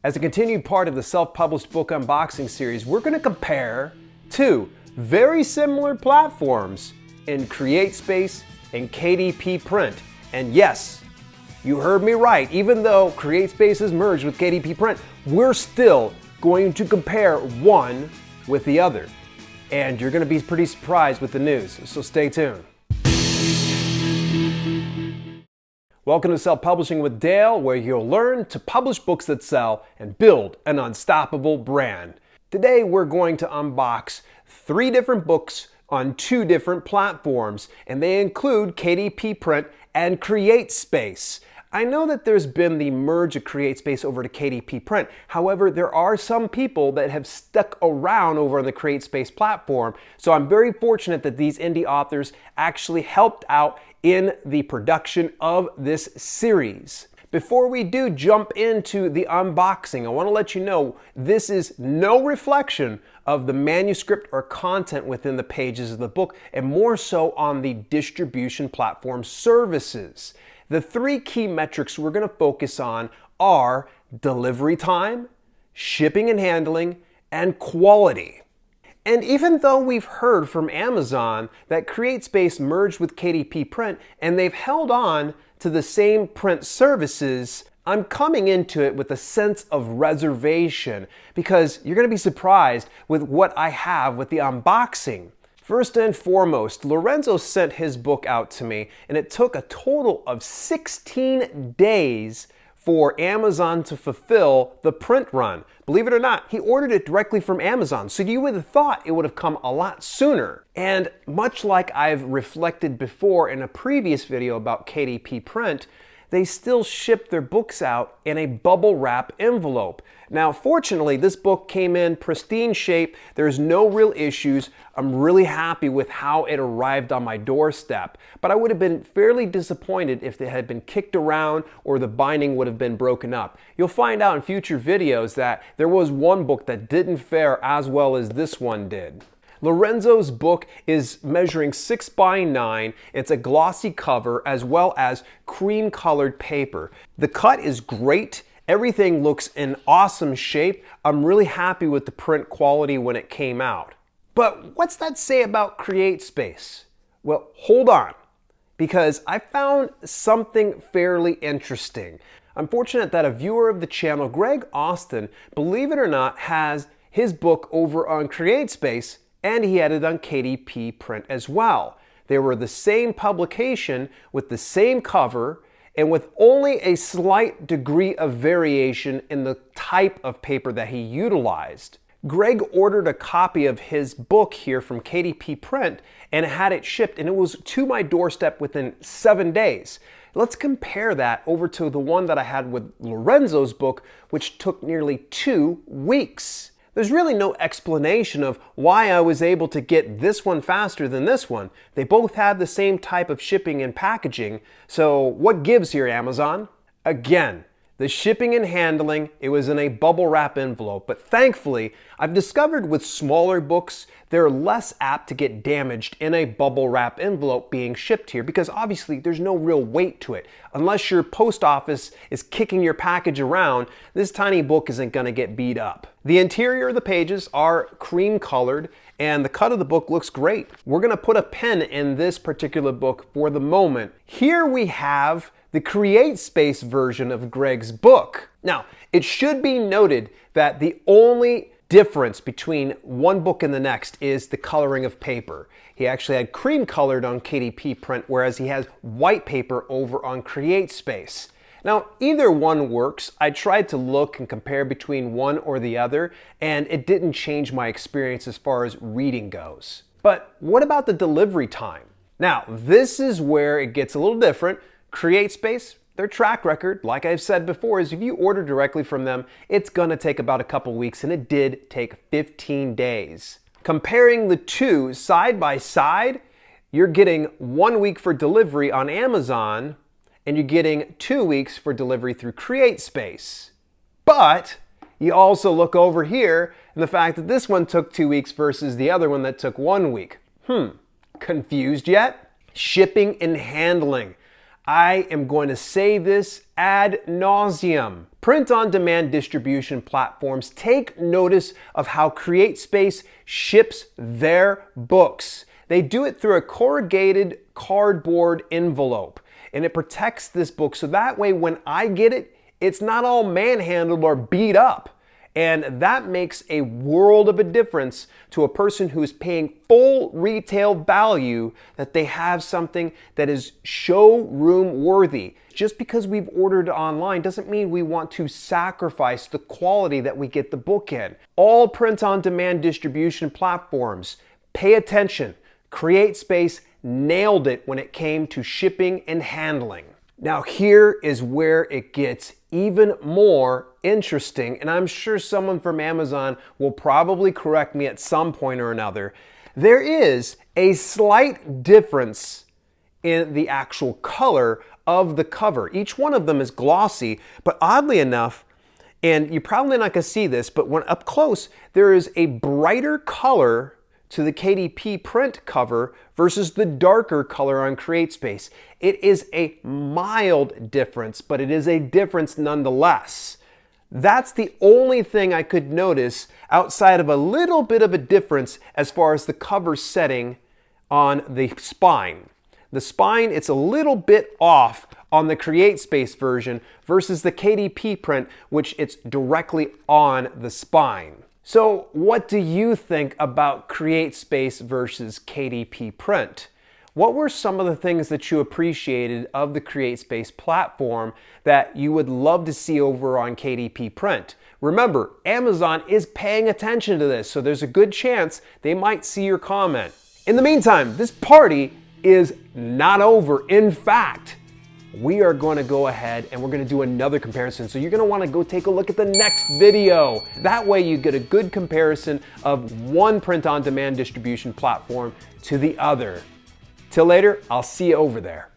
As a continued part of the self-published book unboxing series, we're going to compare two very similar platforms in CreateSpace and KDP Print. And yes, you heard me right. Even though CreateSpace is merged with KDP Print, we're still going to compare one with the other. And you're going to be pretty surprised with the news, so stay tuned. Welcome to Self-Publishing with Dale, where you'll learn to publish books that sell and build an unstoppable brand. Today we're going to unbox 3 different books on 2 different platforms, and they include KDP Print and CreateSpace. I know that there's been the merge of CreateSpace over to KDP Print. However, there are some people that have stuck around over on the CreateSpace platform, so I'm very fortunate that these indie authors actually helped out in the production of this series. Before we do jump into the unboxing, I want to let you know this is no reflection of the manuscript or content within the pages of the book, and more so on the distribution platform services. The 3 key metrics we're going to focus on are delivery time, shipping and handling, and quality. And even though we've heard from Amazon that CreateSpace merged with KDP Print and they've held on to the same print services, I'm coming into it with a sense of reservation because you're going to be surprised with what I have with the unboxing. First and foremost, Lorenzo sent his book out to me, and it took a total of 16 days for Amazon to fulfill the print run. Believe it or not, he ordered it directly from Amazon, so you would have thought it would have come a lot sooner. And much like I've reflected before in a previous video about KDP Print, they still ship their books out in a bubble wrap envelope. Now, fortunately, this book came in pristine shape. There's no real issues. I'm really happy with how it arrived on my doorstep. But I would have been fairly disappointed if it had been kicked around or the binding would have been broken up. You'll find out in future videos that there was one book that didn't fare as well as this one did. Lorenzo's book is measuring 6 by 9. It's a glossy cover as well as cream colored paper. The cut is great. Everything looks in awesome shape. I'm really happy with the print quality when it came out. But what's that say about CreateSpace? Well, hold on, because I found something fairly interesting. I'm fortunate that a viewer of the channel, Greg Austin, believe it or not, has his book over on CreateSpace, and he had it on KDP Print as well. They were the same publication with the same cover and with only a slight degree of variation in the type of paper that he utilized. Greg ordered a copy of his book here from KDP Print and had it shipped, and it was to my doorstep within 7 days. Let's compare that over to the one that I had with Lorenzo's book, which took nearly 2 weeks. There's really no explanation of why I was able to get this one faster than this one. They both had the same type of shipping and packaging, so what gives here, Amazon? Again, the shipping and handling, it was in a bubble wrap envelope, but thankfully, I've discovered with smaller books, they're less apt to get damaged in a bubble wrap envelope being shipped here because obviously there's no real weight to it. Unless your post office is kicking your package around, this tiny book isn't going to get beat up. The interior of the pages are cream colored and the cut of the book looks great. We're going to put a pin in this particular book for the moment. Here we have the CreateSpace version of Greg's book. Now, it should be noted that the only difference between one book and the next is the coloring of paper. He actually had cream colored on KDP Print, whereas he has white paper over on CreateSpace. Now, either one works. I tried to look and compare between one or the other, and it didn't change my experience as far as reading goes. But what about the delivery time? Now, this is where it gets a little different. CreateSpace, their track record, like I've said before, is if you order directly from them, it's gonna take about a couple weeks, and it did take 15 days. Comparing the two side by side, you're getting 1 week for delivery on Amazon, and you're getting 2 weeks for delivery through CreateSpace. But you also look over here and the fact that this one took 2 weeks versus the other one that took 1 week. Confused yet? Shipping and handling. I am going to say this ad nauseum. Print-on-demand distribution platforms take notice of how CreateSpace ships their books. They do it through a corrugated cardboard envelope, and it protects this book so that way when I get it, it's not all manhandled or beat up. And that makes a world of a difference to a person who is paying full retail value, that they have something that is showroom worthy. Just because we've ordered online doesn't mean we want to sacrifice the quality that we get the book in. All print-on-demand distribution platforms, pay attention. CreateSpace nailed it when it came to shipping and handling. Now here is where it gets even more interesting, and I'm sure someone from Amazon will probably correct me at some point or another. There is a slight difference in the actual color of the cover. Each one of them is glossy, but oddly enough, and you're probably not going to see this, but when up close, there is a brighter color to the KDP Print cover versus the darker color on CreateSpace. It is a mild difference, but it is a difference nonetheless. That's the only thing I could notice outside of a little bit of a difference as far as the cover setting on the spine. The spine, it's a little bit off on the CreateSpace version versus the KDP Print, which it's directly on the spine. So what do you think about CreateSpace versus KDP Print? What were some of the things that you appreciated of the CreateSpace platform that you would love to see over on KDP Print? Remember, Amazon is paying attention to this, so there's a good chance they might see your comment. In the meantime, this party is not over. In fact, we are going to go ahead and we're going to do another comparison. So you're going to want to go take a look at the next video. That way you get a good comparison of one print-on-demand distribution platform to the other. Till later, I'll see you over there.